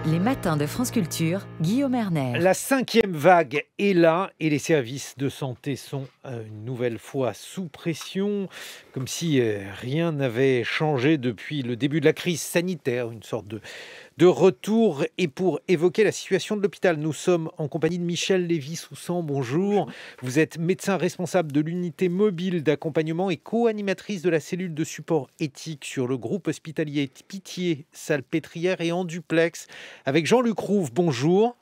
Les matins de France Culture, Guillaume Erner. La 5e vague est là et les services de santé sont une nouvelle fois sous pression, comme si rien n'avait changé depuis le début de la crise sanitaire, une sorte de retour. Et pour évoquer la situation de l'hôpital, nous sommes en compagnie de Michèle Lévy-Soussan. Bonjour. Vous êtes médecin responsable de l'unité mobile d'accompagnement et co-animatrice de la cellule de support éthique sur le groupe hospitalier Pitié-Salpêtrière et en duplex avec Jean-Luc Rouve. Bonjour.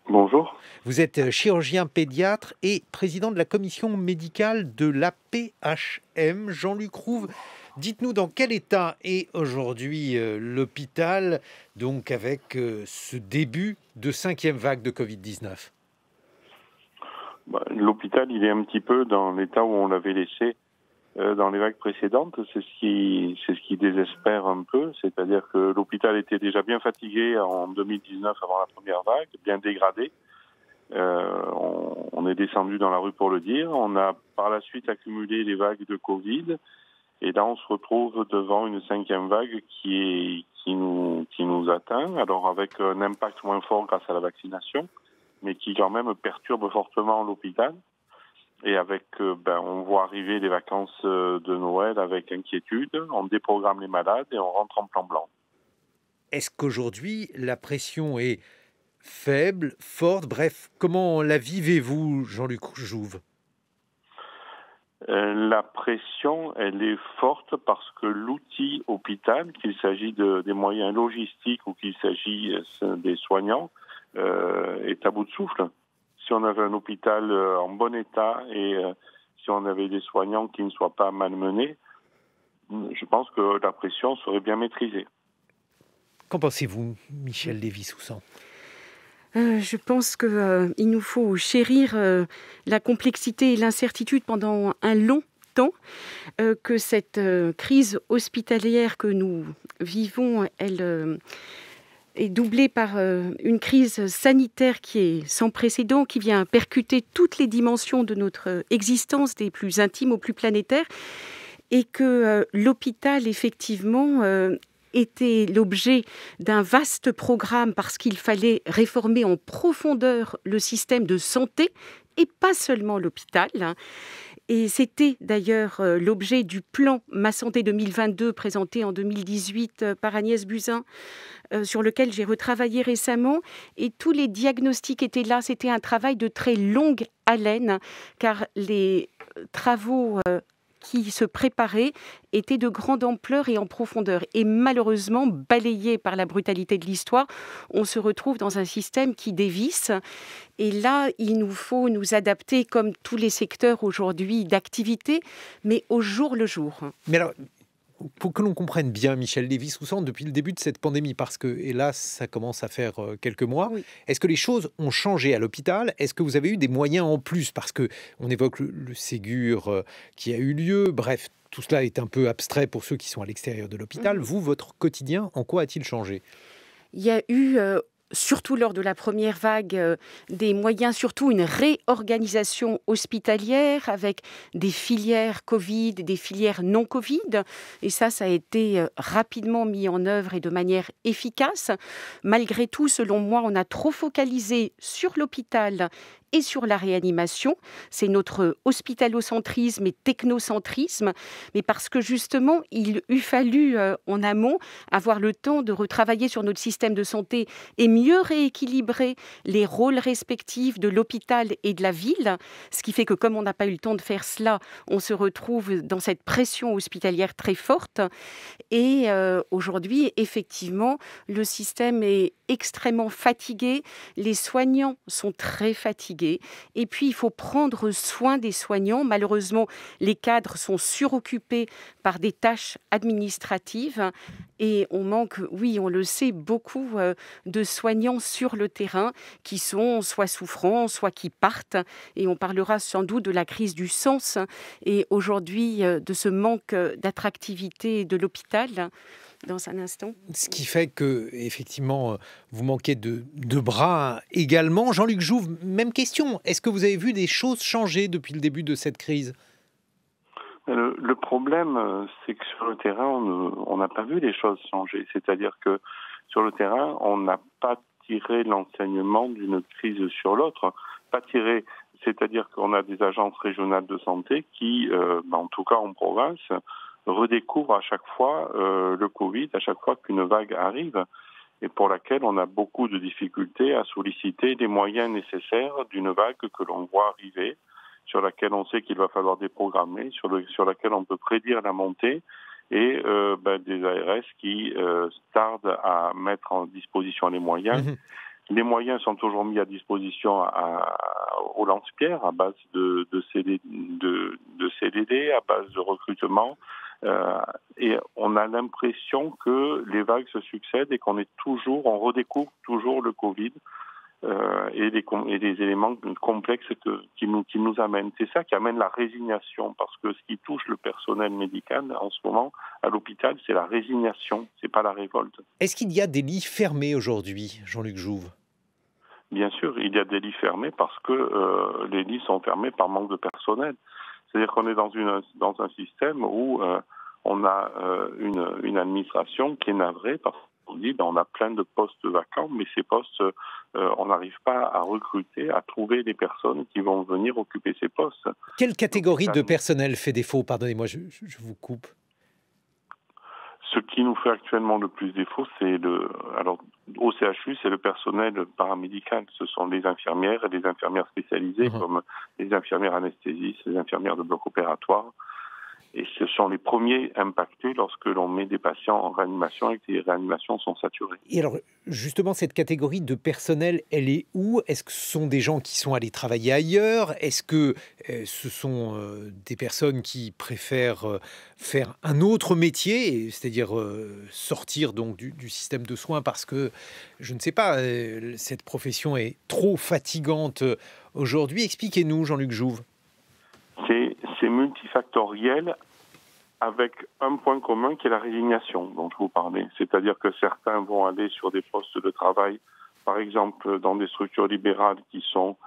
Bonjour. Vous êtes chirurgien pédiatre et président de la commission médicale de l'AP-HM. Jean-Luc Rouve, dites-nous dans quel état est aujourd'hui l'hôpital, donc avec ce début de 5e vague de Covid-19 ? L'hôpital, il est un petit peu dans l'état où on l'avait laissé dans les vagues précédentes. C'est ce qui désespère un peu, c'est-à-dire que l'hôpital était déjà bien fatigué en 2019 avant la première vague, bien dégradé. On est descendu dans la rue pour le dire. On a par la suite accumulé les vagues de Covid et là on se retrouve devant une 5e vague qui nous atteint. Alors avec un impact moins fort grâce à la vaccination, mais qui quand même perturbe fortement l'hôpital. Et avec, on voit arriver les vacances de Noël avec inquiétude, on déprogramme les malades et on rentre en plan blanc. Est-ce qu'aujourd'hui, la pression est faible, forte? Bref, comment la vivez-vous, Jean-Luc Rouve? La pression, elle est forte parce que l'outil hôpital, qu'il s'agit des moyens logistiques ou qu'il s'agit des soignants, est à bout de souffle. Si on avait un hôpital en bon état et si on avait des soignants qui ne soient pas malmenés, je pense que la pression serait bien maîtrisée. Qu'en pensez-vous, Michèle Lévy-Soussan ? Je pense qu'il nous faut chérir la complexité et l'incertitude pendant un long temps, que cette crise hospitalière que nous vivons, elle est doublée par une crise sanitaire qui est sans précédent, qui vient percuter toutes les dimensions de notre existence, des plus intimes aux plus planétaires, et que l'hôpital, effectivement, était l'objet d'un vaste programme parce qu'il fallait réformer en profondeur le système de santé et pas seulement l'hôpital. Et c'était d'ailleurs l'objet du plan Ma Santé 2022 présenté en 2018 par Agnès Buzyn, sur lequel j'ai retravaillé récemment. Et tous les diagnostics étaient là. C'était un travail de très longue haleine, car les travaux qui se préparaient étaient de grande ampleur et en profondeur. Et malheureusement, balayés par la brutalité de l'histoire, on se retrouve dans un système qui dévisse. Et là, il nous faut nous adapter, comme tous les secteurs aujourd'hui d'activité, mais au jour le jour. Mais alors, pour que l'on comprenne bien, Michèle Lévy-Soussan, depuis le début de cette pandémie, parce que, hélas, ça commence à faire quelques mois, oui. Est-ce que les choses ont changé à l'hôpital? Est-ce que vous avez eu des moyens en plus? Parce qu'on évoque le Ségur qui a eu lieu, bref, tout cela est un peu abstrait pour ceux qui sont à l'extérieur de l'hôpital. Vous, votre quotidien, en quoi a-t-il changé? Il y a eu... surtout lors de la première vague, des moyens, surtout une réorganisation hospitalière avec des filières Covid, des filières non-Covid. Et ça a été rapidement mis en œuvre et de manière efficace. Malgré tout, selon moi, on a trop focalisé sur l'hôpital et sur la réanimation. C'est notre hospitalocentrisme et technocentrisme, mais parce que justement, il eût fallu en amont avoir le temps de retravailler sur notre système de santé et mieux rééquilibrer les rôles respectifs de l'hôpital et de la ville, ce qui fait que comme on n'a pas eu le temps de faire cela, on se retrouve dans cette pression hospitalière très forte. Et aujourd'hui, effectivement, le système est extrêmement fatigué, les soignants sont très fatigués, et puis il faut prendre soin des soignants. Malheureusement, les cadres sont suroccupés par des tâches administratives et on manque, oui, on le sait, beaucoup de soignants sur le terrain qui sont soit souffrants, soit qui partent, et on parlera sans doute de la crise du sens et aujourd'hui de ce manque d'attractivité de l'hôpital dans un instant. Ce qui fait que, effectivement, vous manquez de bras également. Jean-Luc Rouve, même question. Est-ce que vous avez vu des choses changer depuis le début de cette crise ? Le problème, c'est que sur le terrain, on n'a pas vu les choses changer. C'est-à-dire que sur le terrain, on n'a pas tiré l'enseignement d'une crise sur l'autre. Pas tiré, c'est-à-dire qu'on a des agences régionales de santé qui, en tout cas en province, redécouvrent à chaque fois le Covid, à chaque fois qu'une vague arrive, et pour laquelle on a beaucoup de difficultés à solliciter les moyens nécessaires d'une vague que l'on voit arriver, sur laquelle on sait qu'il va falloir déprogrammer, sur laquelle on peut prédire la montée, et des ARS qui tardent à mettre en disposition les moyens. Les moyens sont toujours mis à disposition au lance-pierre à base de CDD, à base de recrutement. Et on a l'impression que les vagues se succèdent et on redécouvre toujours le Covid et les éléments complexes qui nous amènent. C'est ça qui amène la résignation, parce que ce qui touche le personnel médical en ce moment à l'hôpital, c'est la résignation, c'est pas la révolte. Est-ce qu'il y a des lits fermés aujourd'hui, Jean-Luc Jouve ? Bien sûr, il y a des lits fermés parce que les lits sont fermés par manque de personnel. C'est-à-dire qu'on est dans un système où on a une administration qui est navrée parce qu'on dit on a plein de postes vacants, mais ces postes, on n'arrive pas à recruter, à trouver les personnes qui vont venir occuper ces postes. Quelle catégorie de personnel fait défaut ? Pardonnez-moi, je vous coupe. Ce qui nous fait actuellement le plus défaut, au CHU, c'est le personnel paramédical. Ce sont les infirmières et les infirmières spécialisées, comme les infirmières anesthésistes, les infirmières de bloc opératoire. Et ce sont les premiers impactés lorsque l'on met des patients en réanimation et que les réanimations sont saturées. Et alors, justement, cette catégorie de personnel, elle est où ? Est-ce que ce sont des gens qui sont allés travailler ailleurs ? Est-ce que ce sont des personnes qui préfèrent faire un autre métier, c'est-à-dire sortir donc du système de soins parce que, je ne sais pas, cette profession est trop fatigante aujourd'hui ? Expliquez-nous, Jean-Luc Jouve. C'est multifactoriel, avec un point commun qui est la résignation dont je vous parlais. C'est-à-dire que certains vont aller sur des postes de travail, par exemple dans des structures libérales qui sont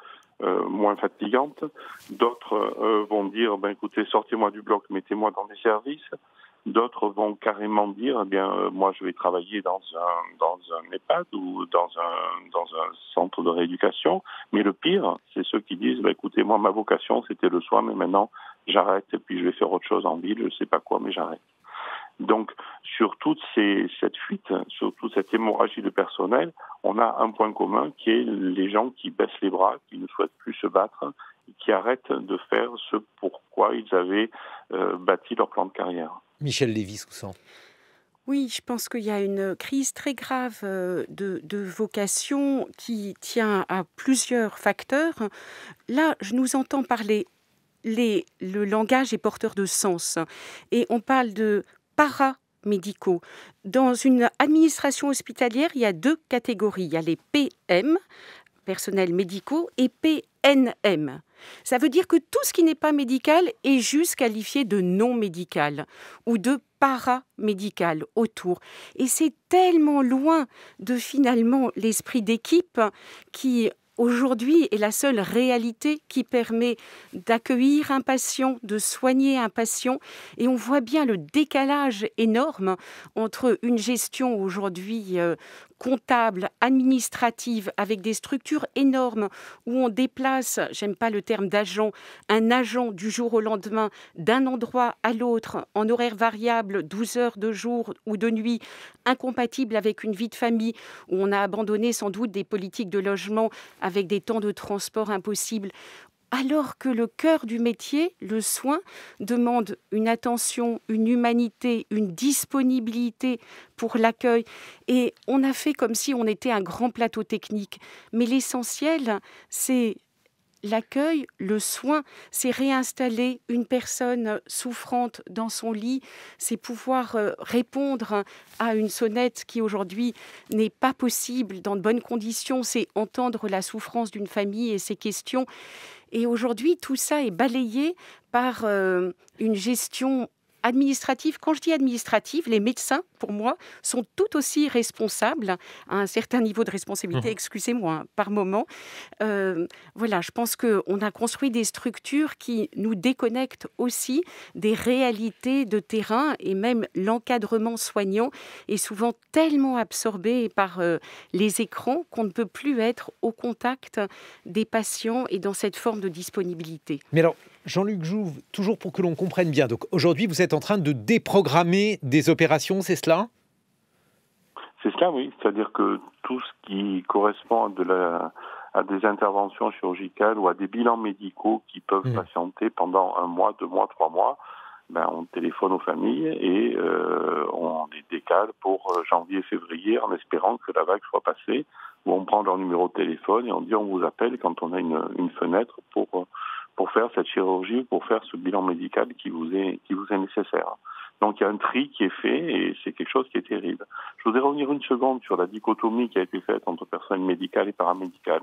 moins fatigantes. D'autres vont dire, écoutez, sortez-moi du bloc, mettez-moi dans des services. D'autres vont carrément dire, moi je vais travailler dans un EHPAD ou dans un centre de rééducation. Mais le pire, c'est ceux qui disent, écoutez, moi ma vocation c'était le soin, mais maintenant j'arrête et puis je vais faire autre chose en ville, je ne sais pas quoi, mais j'arrête. Donc sur toute cette fuite, sur toute cette hémorragie de personnel, on a un point commun qui est les gens qui baissent les bras, qui ne souhaitent plus se battre, qui arrêtent de faire ce pourquoi ils avaient bâti leur plan de carrière. Michèle Lévy-Soussan. Oui, je pense qu'il y a une crise très grave de vocation qui tient à plusieurs facteurs. Là, je nous entends parler, le langage est porteur de sens et on parle de paramédicaux. Dans une administration hospitalière, il y a deux catégories. Il y a les PM, personnels médicaux, et PNM. Ça veut dire que tout ce qui n'est pas médical est juste qualifié de non médical ou de paramédical autour. Et c'est tellement loin de finalement l'esprit d'équipe qui aujourd'hui est la seule réalité qui permet d'accueillir un patient, de soigner un patient. Et on voit bien le décalage énorme entre une gestion aujourd'hui comptable, administrative, avec des structures énormes où on déplace, j'aime pas le terme d'agent, un agent du jour au lendemain d'un endroit à l'autre en horaire variable, 12 heures de jour ou de nuit, incompatible avec une vie de famille, où on a abandonné sans doute des politiques de logement avec des temps de transport impossibles. Alors que le cœur du métier, le soin, demande une attention, une humanité, une disponibilité pour l'accueil. Et on a fait comme si on était un grand plateau technique. Mais l'essentiel, c'est l'accueil, le soin, c'est réinstaller une personne souffrante dans son lit, c'est pouvoir répondre à une sonnette qui aujourd'hui n'est pas possible dans de bonnes conditions, c'est entendre la souffrance d'une famille et ses questions. Et aujourd'hui, tout ça est balayé par une gestion administrative. Quand je dis administrative, les médecins, pour moi, sont tout aussi responsables, à un certain niveau de responsabilité, excusez-moi, par moment. Voilà, je pense qu'on a construit des structures qui nous déconnectent aussi des réalités de terrain, et même l'encadrement soignant est souvent tellement absorbé par les écrans qu'on ne peut plus être au contact des patients et dans cette forme de disponibilité. Mais alors, Jean-Luc Jouve, toujours pour que l'on comprenne bien, donc aujourd'hui vous êtes en train de déprogrammer des opérations, c'est cela ? C'est cela, oui. C'est-à-dire que tout ce qui correspond à des interventions chirurgicales ou à des bilans médicaux qui peuvent patienter pendant 1 mois, 2 mois, 3 mois, on téléphone aux familles et on les décale pour janvier, février, en espérant que la vague soit passée, où on prend leur numéro de téléphone et on dit on vous appelle quand on a une fenêtre pour faire cette chirurgie, pour faire ce bilan médical qui vous est nécessaire. Donc il y a un tri qui est fait et c'est quelque chose qui est terrible. Je voudrais revenir une seconde sur la dichotomie qui a été faite entre personnel médical et paramédical.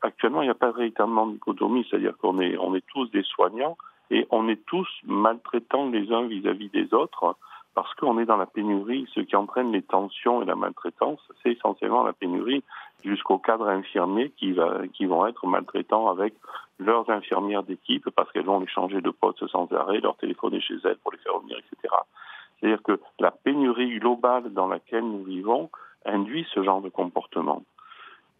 Actuellement, il n'y a pas véritablement de dichotomie, c'est-à-dire qu'on est tous des soignants et on est tous maltraitants les uns vis-à-vis des autres parce qu'on est dans la pénurie. Ce qui entraîne les tensions et la maltraitance, c'est essentiellement la pénurie jusqu'aux cadres infirmiers qui vont être maltraitants avec leurs infirmières d'équipe parce qu'elles vont les changer de poste sans arrêt, leur téléphoner chez elles pour les faire revenir, etc. C'est-à-dire que la pénurie globale dans laquelle nous vivons induit ce genre de comportement.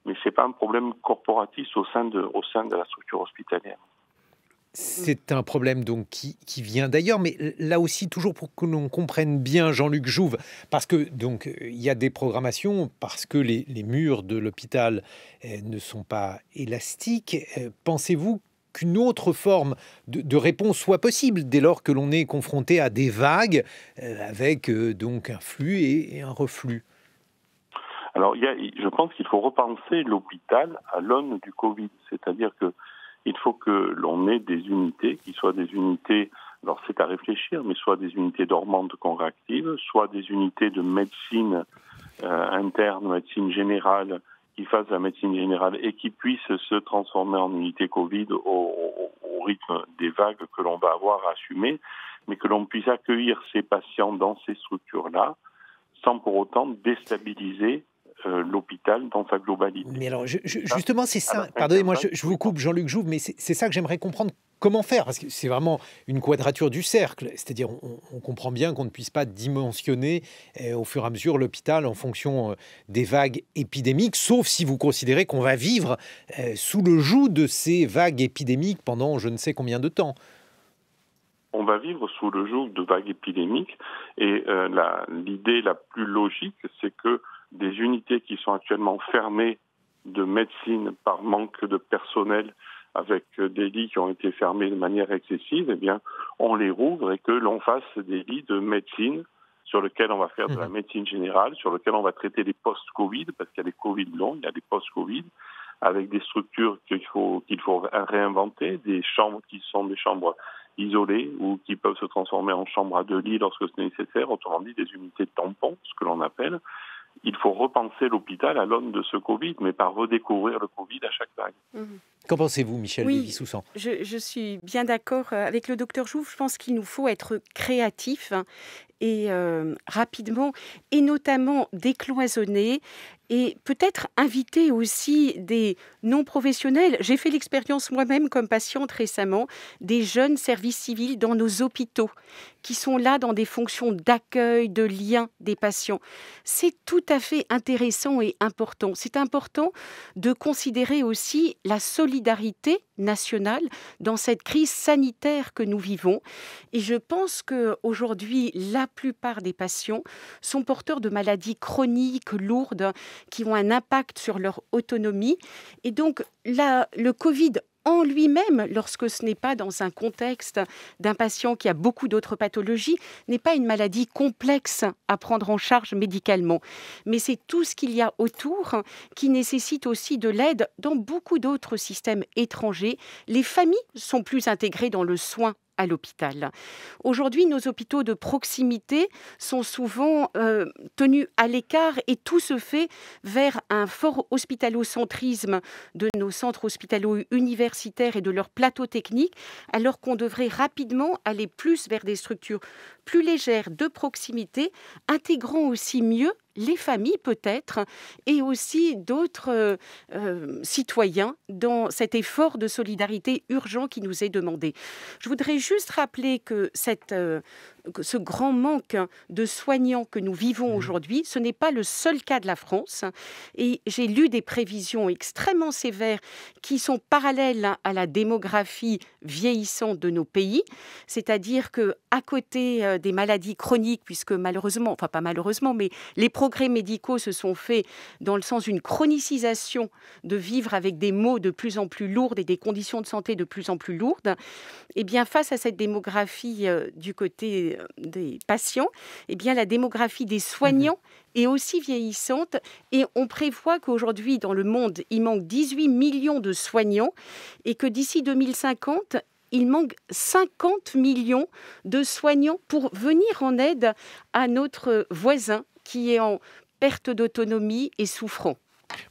Mais ce n'est pas un problème corporatiste au sein de la structure hospitalière. C'est un problème donc qui vient d'ailleurs, mais là aussi, toujours pour que l'on comprenne bien, Jean-Luc Jouve, parce que donc il y a des programmations, parce que les murs de l'hôpital ne sont pas élastiques. Pensez-vous qu'une autre forme de réponse soit possible dès lors que l'on est confronté à des vagues avec donc un flux et un reflux ? Alors, je pense qu'il faut repenser l'hôpital à l'aune du Covid, c'est-à-dire que il faut que l'on ait des unités qui soient des unités, alors c'est à réfléchir, mais soit des unités dormantes qu'on réactive, soit des unités de médecine interne, médecine générale, qui fassent la médecine générale et qui puissent se transformer en unité Covid au rythme des vagues que l'on va avoir à assumer, mais que l'on puisse accueillir ces patients dans ces structures-là sans pour autant déstabiliser l'hôpital dans sa globalité. Mais alors, justement, c'est ça. Pardonnez-moi, je vous coupe, Jean-Luc Jouve, mais c'est ça que j'aimerais comprendre. Comment faire ? Parce que c'est vraiment une quadrature du cercle. C'est-à-dire, on comprend bien qu'on ne puisse pas dimensionner au fur et à mesure l'hôpital en fonction des vagues épidémiques, sauf si vous considérez qu'on va vivre sous le joug de ces vagues épidémiques pendant je ne sais combien de temps. On va vivre sous le joug de vagues épidémiques et l'idée la plus logique, c'est que des unités qui sont actuellement fermées de médecine par manque de personnel, avec des lits qui ont été fermés de manière excessive, eh bien, on les rouvre et que l'on fasse des lits de médecine sur lesquels on va faire de la médecine générale, sur lesquels on va traiter les post-Covid, parce qu'il y a des Covid longs, il y a des post-Covid, avec des structures qu'il faut réinventer, des chambres qui sont des chambres isolées ou qui peuvent se transformer en chambres à 2 lits lorsque c'est nécessaire, autrement dit des unités tampons, ce que l'on appelle. Il faut repenser l'hôpital à l'aune de ce Covid, mais pas redécouvrir le Covid à chaque vague. Qu'en pensez-vous, Michèle Lévy-Soussan ? Je suis bien d'accord avec le docteur Jouve. Je pense qu'il nous faut être créatifs et rapidement, et notamment décloisonner et peut-être inviter aussi des non-professionnels. J'ai fait l'expérience moi-même comme patiente récemment, des jeunes services civils dans nos hôpitaux qui sont là dans des fonctions d'accueil, de lien des patients. C'est tout à fait intéressant et important. C'est important de considérer aussi la solidarité nationale dans cette crise sanitaire que nous vivons. Et je pense qu'aujourd'hui, la plupart des patients sont porteurs de maladies chroniques, lourdes, qui ont un impact sur leur autonomie. Et donc, le Covid en lui-même, lorsque ce n'est pas dans un contexte d'un patient qui a beaucoup d'autres pathologies, n'est pas une maladie complexe à prendre en charge médicalement. Mais c'est tout ce qu'il y a autour qui nécessite aussi de l'aide dans beaucoup d'autres systèmes étrangers. Les familles sont plus intégrées dans le soin à l'hôpital. Aujourd'hui, nos hôpitaux de proximité sont souvent tenus à l'écart et tout se fait vers un fort hospitalocentrisme de nos centres hospitalo-universitaires et de leurs plateaux techniques, alors qu'on devrait rapidement aller plus vers des structures plus légères de proximité, intégrant aussi mieux les familles peut-être, et aussi d'autres citoyens dans cet effort de solidarité urgent qui nous est demandé. Je voudrais juste rappeler que ce grand manque de soignants que nous vivons aujourd'hui, ce n'est pas le seul cas de la France. Et j'ai lu des prévisions extrêmement sévères qui sont parallèles à la démographie vieillissante de nos pays. C'est-à-dire qu'à côté des maladies chroniques, puisque malheureusement, enfin pas malheureusement, mais les progrès médicaux se sont faits dans le sens d'une chronicisation de vivre avec des maux de plus en plus lourdes et des conditions de santé de plus en plus lourdes. Eh bien, face à cette démographie du côté des patients, eh bien, la démographie des soignants est aussi vieillissante et on prévoit qu'aujourd'hui, dans le monde, il manque 18 millions de soignants et que d'ici 2050, il manque 50 millions de soignants pour venir en aide à notre voisin qui est en perte d'autonomie et souffrant.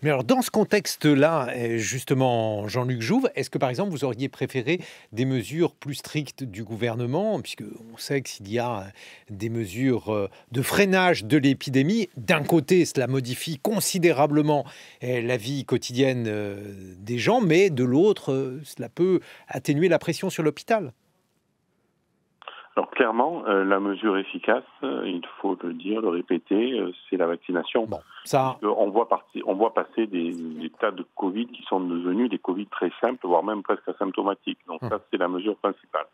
Mais alors, dans ce contexte-là, justement, Jean-Luc Jouve, est-ce que, par exemple, vous auriez préféré des mesures plus strictes du gouvernement, puisqu'on sait que s'il y a des mesures de freinage de l'épidémie, d'un côté, cela modifie considérablement la vie quotidienne des gens, mais de l'autre, cela peut atténuer la pression sur l'hôpital? Alors clairement, la mesure efficace, il faut le dire, le répéter, c'est la vaccination. Bon, ça... On voit passer des tas de Covid qui sont devenus des Covid très simples, voire même presque asymptomatiques. Donc ça, c'est la mesure principale.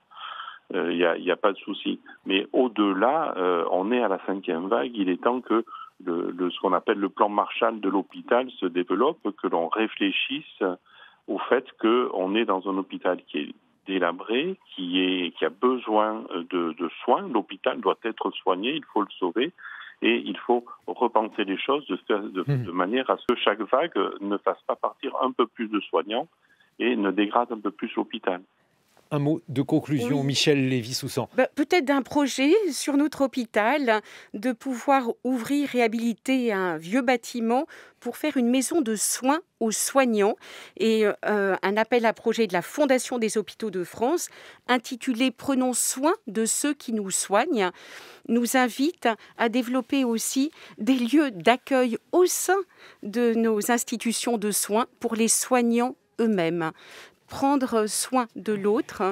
Il y a pas de souci. Mais au-delà, on est à la 5e vague. Il est temps que ce qu'on appelle le plan Marshall de l'hôpital se développe, que l'on réfléchisse au fait qu'on est dans un hôpital qui est délabré, qui a besoin de soins. L'hôpital doit être soigné, il faut le sauver et il faut repenser les choses de manière à ce que chaque vague ne fasse pas partir un peu plus de soignants et ne dégrade un peu plus l'hôpital. Un mot de conclusion, oui. Michel Lévy-Soussan. Peut-être d'un projet sur notre hôpital, de pouvoir ouvrir, réhabiliter un vieux bâtiment pour faire une maison de soins aux soignants. Et un appel à projet de la Fondation des hôpitaux de France, intitulé « Prenons soin de ceux qui nous soignent », nous invite à développer aussi des lieux d'accueil au sein de nos institutions de soins pour les soignants eux-mêmes. Prendre soin de l'autre,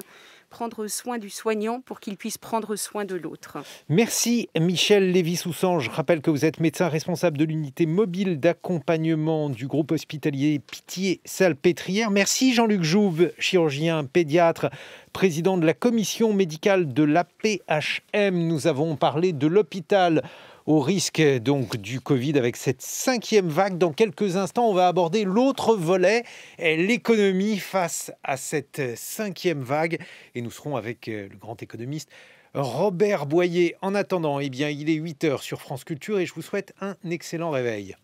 prendre soin du soignant pour qu'il puisse prendre soin de l'autre. Merci Michel Lévy-Soussan. Je rappelle que vous êtes médecin responsable de l'unité mobile d'accompagnement du groupe hospitalier Pitié-Salpêtrière. Merci Jean-Luc Jouve, chirurgien pédiatre, président de la commission médicale de l'AP-HM. Nous avons parlé de l'hôpital au risque donc du Covid avec cette 5e vague. Dans quelques instants, on va aborder l'autre volet, l'économie face à cette 5e vague. Et nous serons avec le grand économiste Robert Boyer. En attendant, il est 8h sur France Culture et je vous souhaite un excellent réveil.